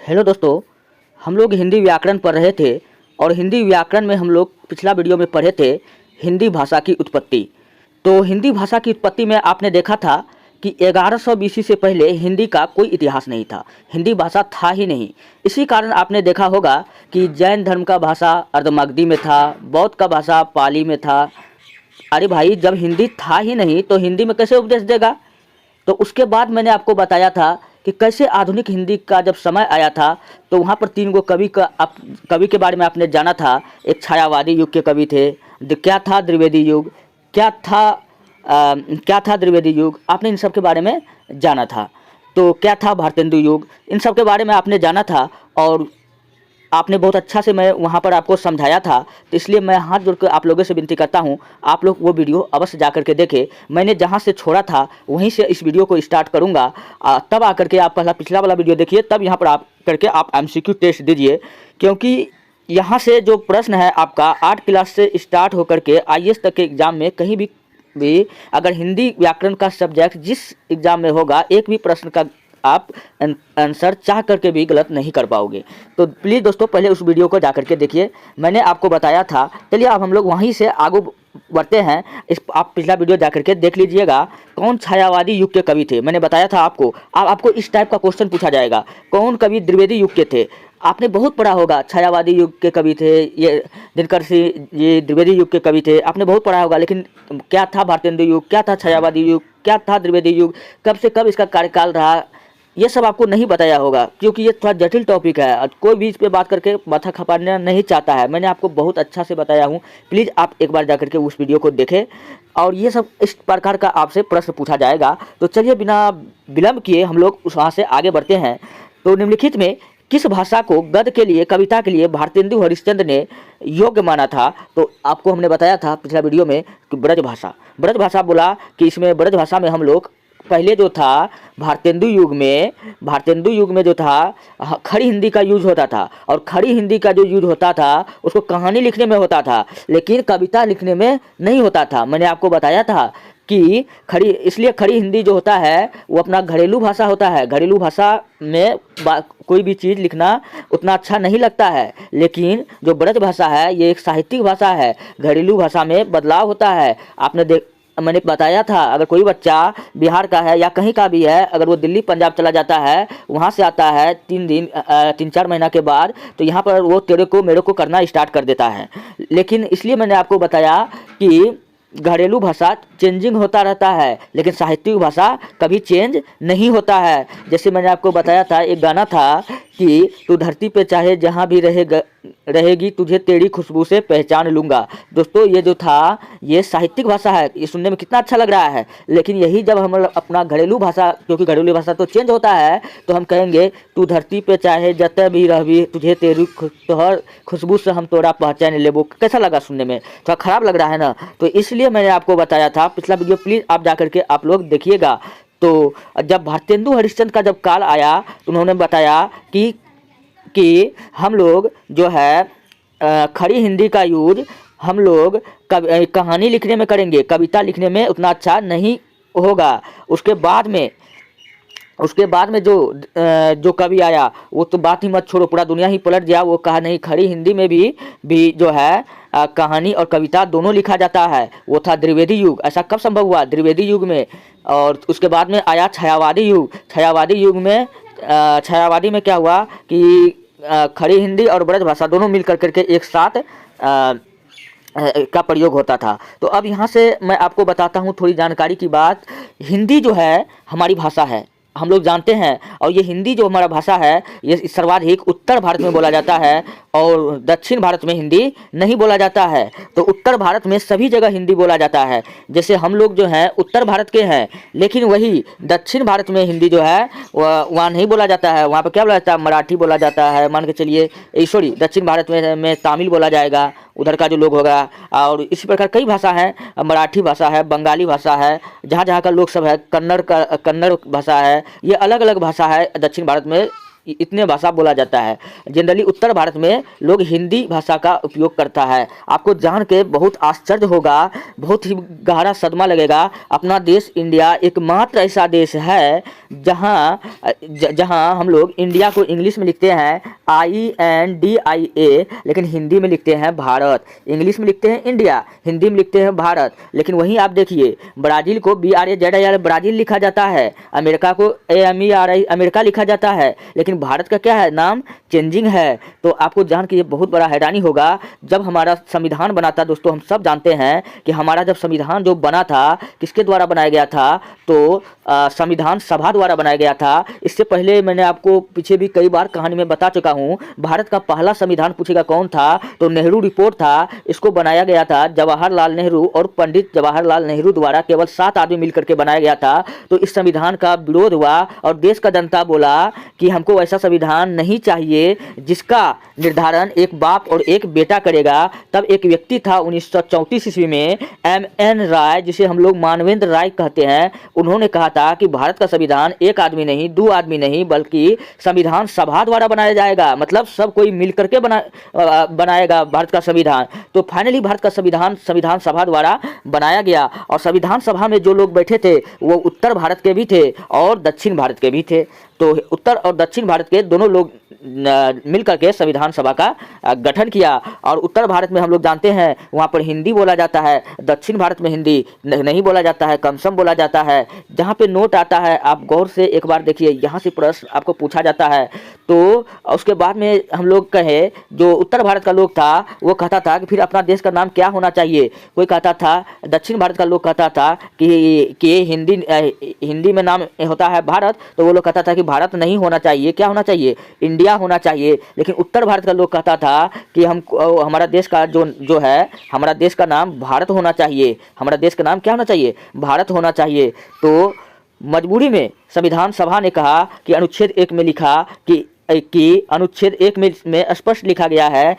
Hello दोस्तों, हम लोग हिंदी व्याकरण पढ़ रहे थे और हिंदी व्याकरण में हम लोग पिछला वीडियो में पढ़े थे हिंदी भाषा की उत्पत्ति। तो हिंदी भाषा की उत्पत्ति में आपने देखा था कि 1100 बीसी से पहले हिंदी का कोई इतिहास नहीं था, हिंदी भाषा था ही नहीं। इसी कारण आपने देखा होगा कि जैन धर्म का भाषा अर्धमागधी में था, बौद्ध का भाषा पाली में था। अरे भाई, जब हिंदी था ही नहीं तो हिंदी में कैसे उपदेश देगा। तो उसके बाद मैंने आपको बताया था कि कैसे आधुनिक हिंदी का जब समय आया था तो वहाँ पर 3 गो कवि के बारे में आपने जाना था। एक छायावादी युग के कवि थे। क्या था द्विवेदी युग, क्या था द्विवेदी युग, आपने इन सब के बारे में जाना था। तो क्या था भारतेंदु युग, इन सब के बारे में आपने जाना था और आपने बहुत अच्छा से मैं वहाँ पर आपको समझाया था। तो इसलिए मैं हाथ जोड़कर आप लोगों से विनती करता हूँ, आप लोग वो वीडियो अवश्य जा करके देखें। मैंने जहाँ से छोड़ा था वहीं से इस वीडियो को स्टार्ट करूँगा। तब आकर के आप पिछला वाला वीडियो देखिए, तब यहाँ पर आप करके आप MCQ टेस्ट दीजिए, क्योंकि यहाँ से जो प्रश्न है आपका 8 क्लास से स्टार्ट होकर के IAS तक के एग्ज़ाम में कहीं भी अगर हिंदी व्याकरण का सब्जेक्ट जिस एग्ज़ाम में होगा, एक भी प्रश्न का आप आंसर चाह करके भी गलत नहीं कर पाओगे। तो प्लीज़ दोस्तों, पहले उस वीडियो को जा करके देखिए, मैंने आपको बताया था। चलिए अब हम लोग वहीं से आगे बढ़ते हैं। आप पिछला वीडियो जा करके देख लीजिएगा। कौन छायावादी युग के कवि थे, मैंने बताया था आपको। अब आपको इस टाइप का क्वेश्चन पूछा जाएगा, कौन कवि द्विवेदी युग के थे। आपने बहुत पढ़ा होगा, छायावादी युग के कवि थे ये दिनकर सिंह, ये द्विवेदी युग के कवि थे, आपने बहुत पढ़ा होगा। लेकिन क्या था भारतेंदु युग, क्या था छायावादी युग, क्या था द्विवेदी युग, कब से कब इसका कार्यकाल रहा, ये सब आपको नहीं बताया होगा, क्योंकि ये थोड़ा जटिल टॉपिक है। कोई भी इस पे बात करके माथा खपाना नहीं चाहता है। मैंने आपको बहुत अच्छा से बताया हूँ। प्लीज़ आप एक बार जा करके उस वीडियो को देखें। और ये सब इस प्रकार का आपसे प्रश्न पूछा जाएगा। तो चलिए बिना विलम्ब किए हम लोग वहाँ से आगे बढ़ते हैं। तो निम्नलिखित में किस भाषा को गद्य के लिए, कविता के लिए भारतेंदु हरिश्चंद्र ने योग्य माना था। तो आपको हमने बताया था पिछला वीडियो में कि ब्रज भाषा बोला कि इसमें ब्रज भाषा में हम लोग पहले जो था भारतेंदु युग में जो था खड़ी हिंदी का यूज होता था। और खड़ी हिंदी का जो यूज होता था उसको कहानी लिखने में होता था, लेकिन कविता लिखने में नहीं होता था। मैंने आपको बताया था कि खड़ी हिंदी जो होता है वो अपना घरेलू भाषा होता है। घरेलू भाषा में कोई भी चीज़ लिखना उतना अच्छा नहीं लगता है। लेकिन जो ब्रज भाषा है ये एक साहित्यिक भाषा है। घरेलू भाषा में बदलाव होता है। मैंने बताया था, अगर कोई बच्चा बिहार का है या कहीं का भी है, अगर वो दिल्ली पंजाब चला जाता है, वहाँ से आता है 3-4 महीना के बाद, तो यहाँ पर वो तेरे को मेरे को करना स्टार्ट कर देता है। लेकिन इसलिए मैंने आपको बताया कि घरेलू भाषा चेंजिंग होता रहता है, लेकिन साहित्यिक भाषा कभी चेंज नहीं होता है। जैसे मैंने आपको बताया था, एक गाना था कि तू धरती पे चाहे जहाँ भी रहेगी तुझे तेरी खुशबू से पहचान लूँगा। दोस्तों, ये जो था ये साहित्यिक भाषा है, ये सुनने में कितना अच्छा लग रहा है। लेकिन यही जब हम अपना घरेलू भाषा, क्योंकि घरेलू भाषा तो चेंज होता है, तो हम कहेंगे तू धरती पे चाहे जते भी रहबी तुझे तेरी तोहर खुशबू से हम तोरा पहचान लेबो। कैसा लगा सुनने में, थोड़ा खराब लग रहा है ना। तो इसलिए मैंने आपको बताया था पिछला वीडियो, प्लीज़ आप जा करके आप लोग देखिएगा। तो जब भारतेंदु हरिश्चंद्र का जब काल आया तो उन्होंने बताया कि हम लोग जो है खड़ी हिंदी का यूज हम लोग कहानी लिखने में करेंगे, कविता लिखने में उतना अच्छा नहीं होगा। उसके बाद में जो कवि आया वो तो बात ही मत छोड़ो, पूरा दुनिया ही पलट गया। वो कहा नहीं, खड़ी हिंदी में भी जो है कहानी और कविता दोनों लिखा जाता है। वो था द्विवेदी युग। ऐसा कब संभव हुआ? द्विवेदी युग में। और उसके बाद में आया छायावादी युग। छायावादी में क्या हुआ कि खड़ी हिंदी और ब्रज भाषा दोनों मिल करके एक साथ का प्रयोग होता था। तो अब यहाँ से मैं आपको बताता हूँ थोड़ी जानकारी की बात। हिंदी जो है हमारी भाषा है, हम लोग जानते हैं। और ये हिंदी जो हमारा भाषा है ये सर्वाधिक उत्तर भारत में बोला जाता है और दक्षिण भारत में हिंदी नहीं बोला जाता है। तो उत्तर भारत में सभी जगह हिंदी बोला जाता है। जैसे हम लोग जो हैं उत्तर भारत के हैं, लेकिन वही दक्षिण भारत में हिंदी जो है वहाँ नहीं बोला जाता है। वहाँ पर क्या बोला जाता है? मराठी बोला जाता है। मान के चलिए सॉरी, दक्षिण भारत में तमिल बोला जाएगा, उधर का जो लोग होगा। और इसी प्रकार कई भाषा हैं, मराठी भाषा है, बंगाली भाषा है, जहाँ का लोग सब है, कन्नड़ भाषा है। ये अलग अलग भाषा है दक्षिण भारत में इतने भाषा बोला जाता है। जनरली उत्तर भारत में लोग हिंदी भाषा का उपयोग करता है। आपको जान के बहुत आश्चर्य होगा, बहुत ही गहरा सदमा लगेगा। अपना देश इंडिया एकमात्र ऐसा देश है जहां हम लोग इंडिया को इंग्लिश में लिखते हैं INDIA, लेकिन हिंदी में लिखते हैं भारत। इंग्लिश में लिखते हैं इंडिया, हिंदी में लिखते हैं भारत। लेकिन वहीं आप देखिए, ब्राज़ील को BRAZIL ब्राज़ील लिखा जाता है, अमेरिका को AMERI अमेरिका लिखा जाता है, लेकिन भारत का क्या है, नाम चेंजिंग है। तो आपको जान के ये बहुत बड़ा हैरानी होगा। जब हमारा संविधान बना था दोस्तों, हम सब जानते हैं कि हमारा जब संविधान जो बना था किसके द्वारा बनाया गया था, तो संविधान सभा द्वारा बनाया गया था। इससे पहले मैंने आपको पीछे भी कई बार कहानी में बता चुका हूँ। भारत का पहला संविधान पूछेगा कौन था, तो नेहरू रिपोर्ट था। इसको बनाया गया था जवाहरलाल नेहरू और पंडित जवाहरलाल नेहरू द्वारा, केवल 7 आदमी मिलकर के बनाया गया था। तो इस संविधान का विरोध हुआ और देश का जनता बोला कि हमको ऐसा संविधान नहीं चाहिए जिसका निर्धारण एक बाप और एक बेटा करेगा। तब एक व्यक्ति था 1934 ईस्वी में, MN राय, जिसे हम लोग मानवेंद्र राय कहते हैं। उन्होंने कहा था कि भारत का संविधान एक आदमी नहीं, 2 आदमी नहीं, बल्कि संविधान सभा द्वारा बनाया जाएगा। मतलब सब कोई मिलकर के बनाएगा भारत का संविधान। तो फाइनली भारत का संविधान सभा द्वारा बनाया गया। और संविधान सभा में जो लोग बैठे थे वो उत्तर भारत के भी थे और दक्षिण भारत के भी थे। तो उत्तर और दक्षिण भारत के दोनों लोग मिलकर के संविधान सभा का गठन किया। और उत्तर भारत में हम लोग जानते हैं वहाँ पर हिंदी बोला जाता है, दक्षिण भारत में हिंदी नहीं बोला जाता है, कम सम बोला जाता है। जहाँ पे नोट आता है आप गौर से एक बार देखिए, यहाँ से प्रश्न आपको पूछा जाता है। तो उसके बाद में हम लोग कहे, जो उत्तर भारत का लोग था वो कहता था कि फिर अपना देश का नाम क्या होना चाहिए। कोई कहता था, दक्षिण भारत का लोग कहता था कि हिंदी में नाम होता है भारत, तो वो लोग कहता था कि भारत नहीं होना चाहिए, क्या होना चाहिए, इंडिया होना चाहिए। लेकिन उत्तर भारत का लोग कहता था कि हमारा देश का जो है, हमारा देश का नाम भारत होना चाहिए, हमारा देश का नाम क्या होना चाहिए, भारत होना चाहिए। तो मजबूरी में संविधान सभा ने कहा कि अनुच्छेद 1 में लिखा कि अनुच्छेद 1 में स्पष्ट लिखा गया है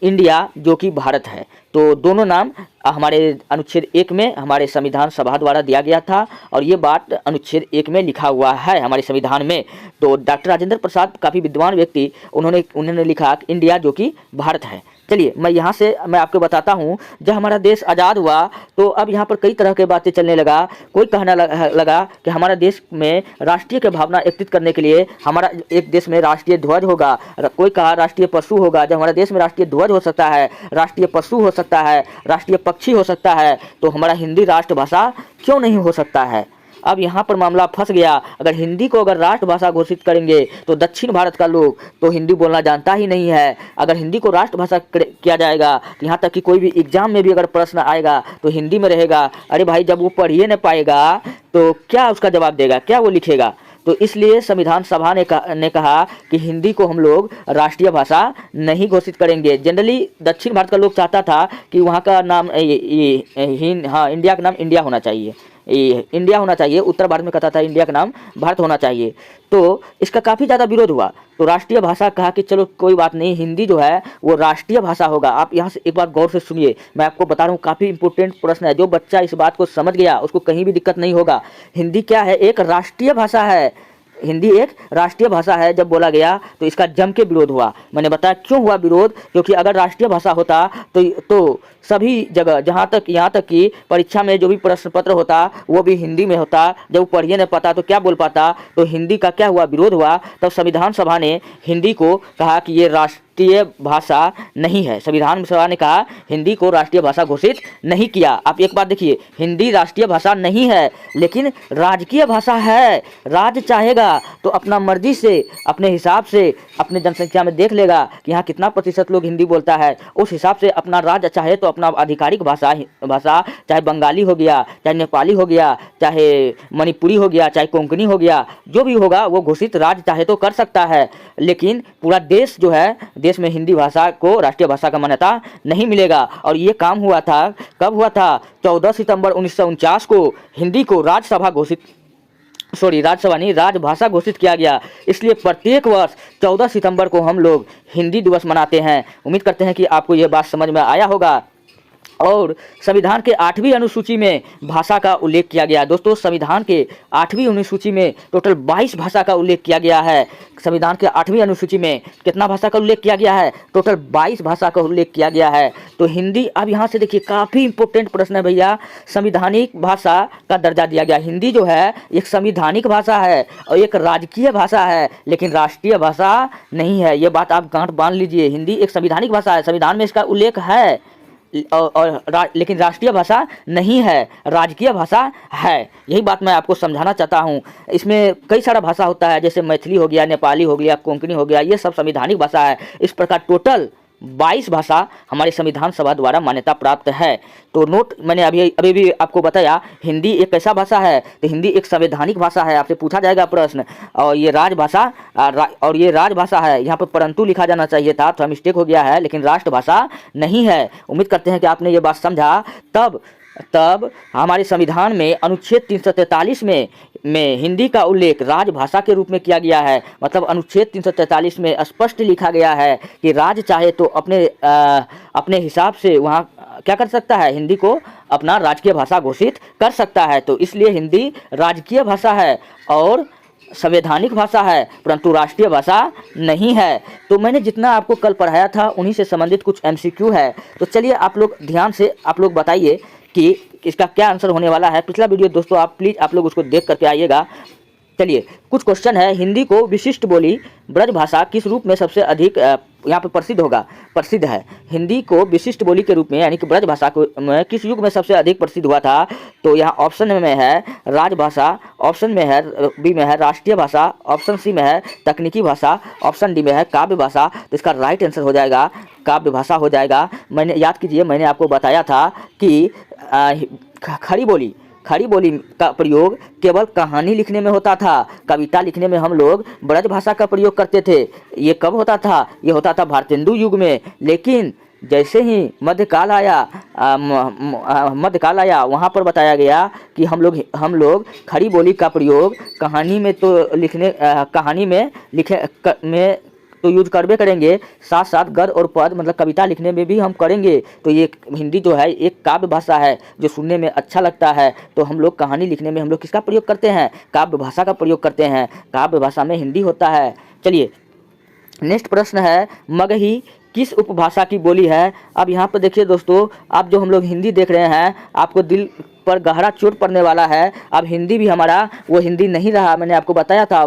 इंडिया, जो कि भारत है। तो दोनों नाम हमारे अनुच्छेद 1 में हमारे संविधान सभा द्वारा दिया गया था और ये बात अनुच्छेद 1 में लिखा हुआ है हमारे संविधान में। तो डॉक्टर राजेंद्र प्रसाद काफ़ी विद्वान व्यक्ति, उन्होंने लिखा कि इंडिया जो कि भारत है। चलिए मैं आपको बताता हूँ, जब हमारा देश आज़ाद हुआ तो अब यहाँ पर कई तरह के बातें चलने लगा। कोई कहने लगा कि हमारा देश में राष्ट्रीय की भावना एकत्रित करने के लिए हमारा एक देश में राष्ट्रीय ध्वज होगा। कोई कहा राष्ट्रीय पशु होगा। जब हमारे देश में राष्ट्रीय ध्वज हो सकता है, राष्ट्रीय पशु हो सकता है, राष्ट्रीय पक्षी हो सकता है, तो हमारा हिंदी राष्ट्रभाषा क्यों नहीं हो सकता है। अब यहाँ पर मामला फंस गया। अगर हिंदी को अगर राष्ट्रभाषा घोषित करेंगे तो दक्षिण भारत का लोग तो हिंदी बोलना जानता ही नहीं है। अगर हिंदी को राष्ट्रभाषा किया जाएगा, यहाँ तक कि कोई भी एग्जाम में भी अगर प्रश्न आएगा तो हिंदी में रहेगा। अरे भाई, जब वो पढ़ ही नहीं पाएगा तो क्या उसका जवाब देगा, क्या वो लिखेगा। तो इसलिए संविधान सभा ने कहा कि हिंदी को हम लोग राष्ट्रीय भाषा नहीं घोषित करेंगे। जनरली दक्षिण भारत का लोग चाहता था कि वहाँ का नाम इंडिया का नाम इंडिया होना चाहिए, इंडिया होना चाहिए। उत्तर भारत में कहता था इंडिया का नाम भारत होना चाहिए। तो इसका काफ़ी ज़्यादा विरोध हुआ। तो राष्ट्रीय भाषा कहा कि चलो कोई बात नहीं, हिंदी जो है वो राष्ट्रीय भाषा होगा। आप यहाँ से एक बार गौर से सुनिए, मैं आपको बता रहा हूँ, काफ़ी इंपॉर्टेंट प्रश्न है। जो बच्चा इस बात को समझ गया उसको कहीं भी दिक्कत नहीं होगा। हिंदी क्या है, एक राष्ट्रीय भाषा है। हिंदी एक राष्ट्रीय भाषा है। जब बोला गया तो इसका जम के विरोध हुआ। मैंने बताया क्यों हुआ विरोध, क्योंकि अगर राष्ट्रीय भाषा होता तो सभी जगह, यहाँ तक कि परीक्षा में जो भी प्रश्न पत्र होता वो भी हिंदी में होता। जब वो पढ़िए नहीं पाता तो क्या बोल पाता। तो हिंदी का क्या हुआ, विरोध हुआ। तब संविधान सभा ने हिंदी को कहा कि ये राष्ट्रीय भाषा नहीं है। संविधान सभा ने कहा हिंदी को राष्ट्रीय भाषा घोषित नहीं किया। आप एक बात देखिए, हिंदी राष्ट्रीय भाषा नहीं है लेकिन राजकीय भाषा है। राज्य चाहेगा तो अपना मर्जी से, अपने हिसाब से, अपने जनसंख्या में देख लेगा कि यहाँ कितना प्रतिशत लोग हिंदी बोलता है, उस हिसाब से अपना राज्य चाहे तो अपना आधिकारिक भाषा चाहे बंगाली हो गया, चाहे नेपाली हो गया, चाहे मणिपुरी हो गया, चाहे कोंकणी हो गया, जो भी होगा वो घोषित राज्य चाहे तो कर सकता है। लेकिन पूरा देश जो है, देश में हिंदी भाषा को राष्ट्रीय भाषा का मान्यता नहीं मिलेगा। और ये काम हुआ था, कब हुआ था, 14 सितंबर 1949 को हिंदी को राज्यभाषा घोषित किया गया। इसलिए प्रत्येक वर्ष 14 सितंबर को हम लोग हिंदी दिवस मनाते हैं। उम्मीद करते हैं कि आपको ये बात समझ में आया होगा। और संविधान के 8वीं अनुसूची में भाषा का उल्लेख किया गया है। दोस्तों संविधान के 8वीं अनुसूची में टोटल 22 भाषा का उल्लेख किया गया है। संविधान के 8वीं अनुसूची में कितना भाषा का उल्लेख किया गया है? टोटल 22 भाषा का उल्लेख किया गया है। तो हिंदी, अब यहाँ से देखिए काफ़ी इंपॉर्टेंट प्रश्न है भैया, संविधानिक भाषा का दर्जा दिया गया। हिंदी जो है एक संविधानिक भाषा है और एक राजकीय भाषा है, लेकिन राष्ट्रीय भाषा नहीं है। ये बात आप गांठ बांध लीजिए। हिंदी एक संविधानिक भाषा है, संविधान में इसका उल्लेख है लेकिन राष्ट्रीय भाषा नहीं है, राजकीय भाषा है। यही बात मैं आपको समझाना चाहता हूँ। इसमें कई सारा भाषा होता है, जैसे मैथिली हो गया, नेपाली हो गया, कोंकणी हो गया, ये सब संवैधानिक भाषा है। इस प्रकार टोटल 22 भाषा हमारे संविधान सभा द्वारा मान्यता प्राप्त है। तो नोट, मैंने अभी भी आपको बताया, हिंदी एक कैसा भाषा है? तो हिंदी एक संवैधानिक भाषा है। आपसे पूछा जाएगा प्रश्न, और ये राजभाषा और ये राजभाषा है। यहाँ पर परंतु लिखा जाना चाहिए था, थोड़ा मिस्टेक हो गया है, लेकिन राष्ट्रभाषा नहीं है। उम्मीद करते हैं कि आपने ये बात समझा। तब हमारे संविधान में अनुच्छेद 343 में हिंदी का उल्लेख राजभाषा के रूप में किया गया है। मतलब अनुच्छेद 343 में स्पष्ट लिखा गया है कि राज्य चाहे तो अपने हिसाब से वहाँ क्या कर सकता है, हिंदी को अपना राजकीय भाषा घोषित कर सकता है। तो इसलिए हिंदी राजकीय भाषा है और संवैधानिक भाषा है, परंतु राष्ट्रीय भाषा नहीं है। तो मैंने जितना आपको कल पढ़ाया था उन्हीं से संबंधित कुछ MCQ है। तो चलिए आप लोग ध्यान से आप लोग बताइए कि इसका क्या आंसर होने वाला है। पिछला वीडियो दोस्तों आप प्लीज़ आप लोग उसको देख करके आइएगा। चलिए कुछ क्वेश्चन है। हिंदी को विशिष्ट बोली ब्रजभाषा किस रूप में सबसे अधिक यहाँ पे प्रसिद्ध है? हिंदी को विशिष्ट बोली के रूप में यानी कि ब्रजभाषा को किस युग में सबसे अधिक प्रसिद्ध हुआ था? तो यहाँ ऑप्शन में है राजभाषा, ऑप्शन में है बी में है राष्ट्रीय भाषा, ऑप्शन सी में है तकनीकी भाषा, ऑप्शन डी में है काव्य भाषा। तो इसका राइट आंसर हो जाएगा काव्य भाषा हो जाएगा। मैंने याद कीजिए, मैंने आपको बताया था कि खड़ी बोली का प्रयोग केवल कहानी लिखने में होता था, कविता लिखने में हम लोग ब्रज भाषा का प्रयोग करते थे। ये कब होता था? ये होता था भारतेंदु युग में। लेकिन जैसे ही मध्यकाल आया वहाँ पर बताया गया कि हम लोग खड़ी बोली का प्रयोग कहानी में तो यूज करबे करेंगे, साथ साथ गद्य और पद मतलब कविता लिखने में भी हम करेंगे। तो ये हिंदी जो है एक काव्य भाषा है जो सुनने में अच्छा लगता है। तो हम लोग कहानी लिखने में हम लोग किसका प्रयोग करते हैं? काव्य भाषा का प्रयोग करते हैं। काव्य भाषा में हिंदी होता है। चलिए नेक्स्ट प्रश्न है, मगही किस उपभाषा की बोली है? अब यहाँ पर देखिए दोस्तों, आप जो हम लोग हिंदी देख रहे हैं आपको दिल पर गहरा चोट पड़ने वाला है। अब हिंदी भी हमारा वो हिंदी नहीं रहा। मैंने आपको बताया था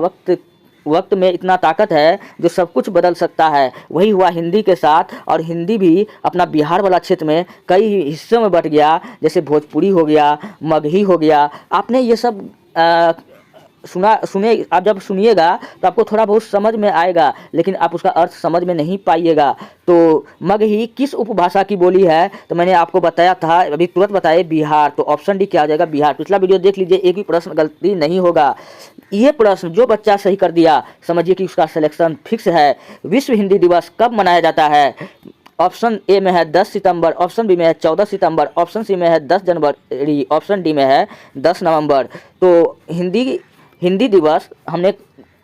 वक्त में इतना ताकत है जो सब कुछ बदल सकता है। वही हुआ हिंदी के साथ। और हिंदी भी अपना बिहार वाला क्षेत्र में कई हिस्सों में बट गया, जैसे भोजपुरी हो गया, मगही हो गया। आपने ये सब सुने, आप जब सुनिएगा तो आपको थोड़ा बहुत समझ में आएगा, लेकिन आप उसका अर्थ समझ में नहीं पाइएगा। तो मगही किस उपभाषा की बोली है? तो मैंने आपको बताया था, अभी तुरंत बताए, बिहार। तो ऑप्शन डी क्या आ जाएगा? बिहार। पिछला वीडियो देख लीजिए, एक भी प्रश्न गलती नहीं होगा। ये प्रश्न जो बच्चा सही कर दिया समझिए कि उसका सिलेक्शन फिक्स है। विश्व हिंदी दिवस कब मनाया जाता है? ऑप्शन ए में है 10 सितंबर, ऑप्शन बी में है 14 सितंबर, ऑप्शन सी में है 10 जनवरी, ऑप्शन डी में है 10 नवंबर। तो हिंदी दिवस हमने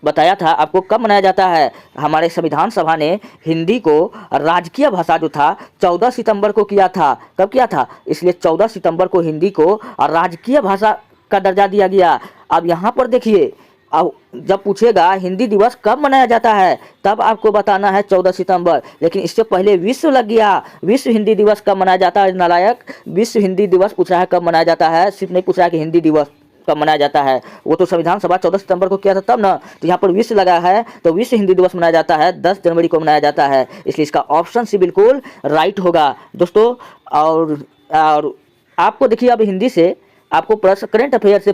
बताया था आपको कब मनाया जाता है। हमारे संविधान सभा ने हिंदी को राजकीय भाषा जो था 14 सितंबर को किया था। कब किया था? इसलिए 14 सितंबर को हिंदी को राजकीय भाषा का दर्जा दिया गया। अब यहाँ पर देखिए, अब जब पूछेगा हिंदी दिवस कब मनाया जाता है तब आपको बताना है 14 सितंबर। लेकिन इससे पहले विश्व लग गया। विश्व हिंदी दिवस कब मनाया जाता है? नालायक, विश्व हिंदी दिवस पूछ रहा है कब मनाया जाता है, सिर्फ नहीं पूछ रहा है कि हिंदी दिवस कब मनाया जाता है। वो तो संविधान सभा 14 सितंबर को किया था तब ना। तो यहाँ पर विश्व लगा है, तो विश्व हिंदी दिवस मनाया जाता है 10 जनवरी को मनाया जाता है। इसलिए इसका ऑप्शन सी बिल्कुल राइट होगा दोस्तों। और आपको देखिए, अब हिंदी से आपको प्रश्न करंट अफेयर से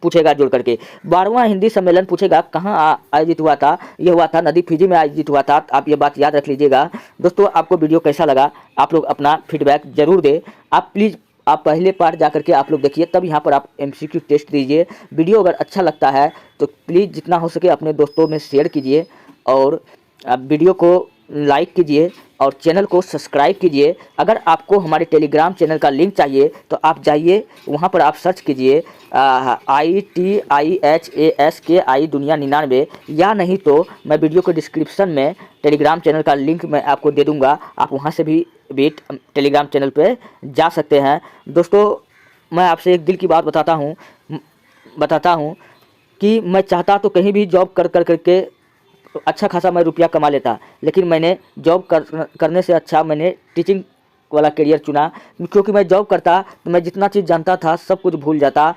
पूछेगा जोड़ करके। 12वां हिंदी सम्मेलन पूछेगा कहाँ आयोजित हुआ था? ये हुआ था नदी फिजी में आयोजित हुआ था। आप ये बात याद रख लीजिएगा दोस्तों। आपको वीडियो कैसा लगा आप लोग अपना फीडबैक जरूर दें। आप प्लीज़ आप पहले पार्ट जा करके आप लोग देखिए, तब यहाँ पर आप MCQ टेस्ट दीजिए। वीडियो अगर अच्छा लगता है तो प्लीज़ जितना हो सके अपने दोस्तों में शेयर कीजिए और वीडियो को लाइक कीजिए और चैनल को सब्सक्राइब कीजिए। अगर आपको हमारे टेलीग्राम चैनल का लिंक चाहिए तो आप जाइए, वहाँ पर आप सर्च कीजिए ITIHASKI दुनिया 99, या नहीं तो मैं वीडियो के डिस्क्रिप्शन में टेलीग्राम चैनल का लिंक मैं आपको दे दूँगा, आप वहाँ से भी टेलीग्राम चैनल पे जा सकते हैं। दोस्तों, मैं आपसे एक दिल की बात बताता हूँ कि मैं चाहता तो कहीं भी जॉब करके अच्छा खासा मैं रुपया कमा लेता, लेकिन मैंने जॉब करने से अच्छा मैंने टीचिंग वाला करियर चुना, क्योंकि मैं जॉब करता तो मैं जितना चीज़ जानता था सब कुछ भूल जाता।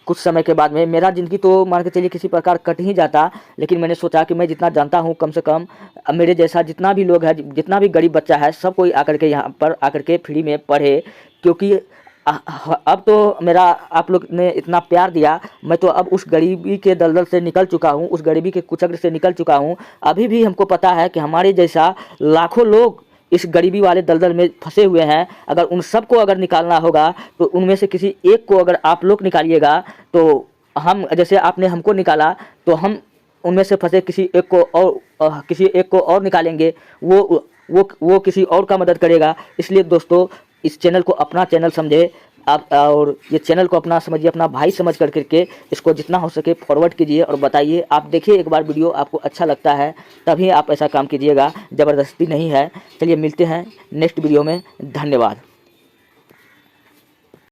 कुछ समय के बाद में मेरा ज़िंदगी तो मान के चलिए किसी प्रकार कट ही जाता, लेकिन मैंने सोचा कि मैं जितना जानता हूँ कम से कम मेरे जैसा जितना भी लोग है, जितना भी गरीब बच्चा है, सब कोई आकर के यहाँ पर आकर के फ्री में पढ़े। क्योंकि अब तो मेरा आप लोग ने इतना प्यार दिया, मैं तो अब उस गरीबी के दलदल से निकल चुका हूँ, उस गरीबी के कुचक्र से निकल चुका हूँ। अभी भी हमको पता है कि हमारे जैसा लाखों लोग इस गरीबी वाले दलदल में फंसे हुए हैं। अगर उन सबको अगर निकालना होगा तो उनमें से किसी एक को अगर आप लोग निकालिएगा तो हम, जैसे आपने हमको निकाला, तो हम उनमें से फंसे किसी एक को और निकालेंगे, वो किसी और का मदद करेगा। इसलिए दोस्तों, इस चैनल को अपना चैनल समझे आप, और ये चैनल को अपना समझिए, अपना भाई समझ करके इसको जितना हो सके फॉरवर्ड कीजिए और बताइए। आप देखिए एक बार वीडियो, आपको अच्छा लगता है तभी आप ऐसा काम कीजिएगा, ज़बरदस्ती नहीं है। चलिए मिलते हैं नेक्स्ट वीडियो में, धन्यवाद।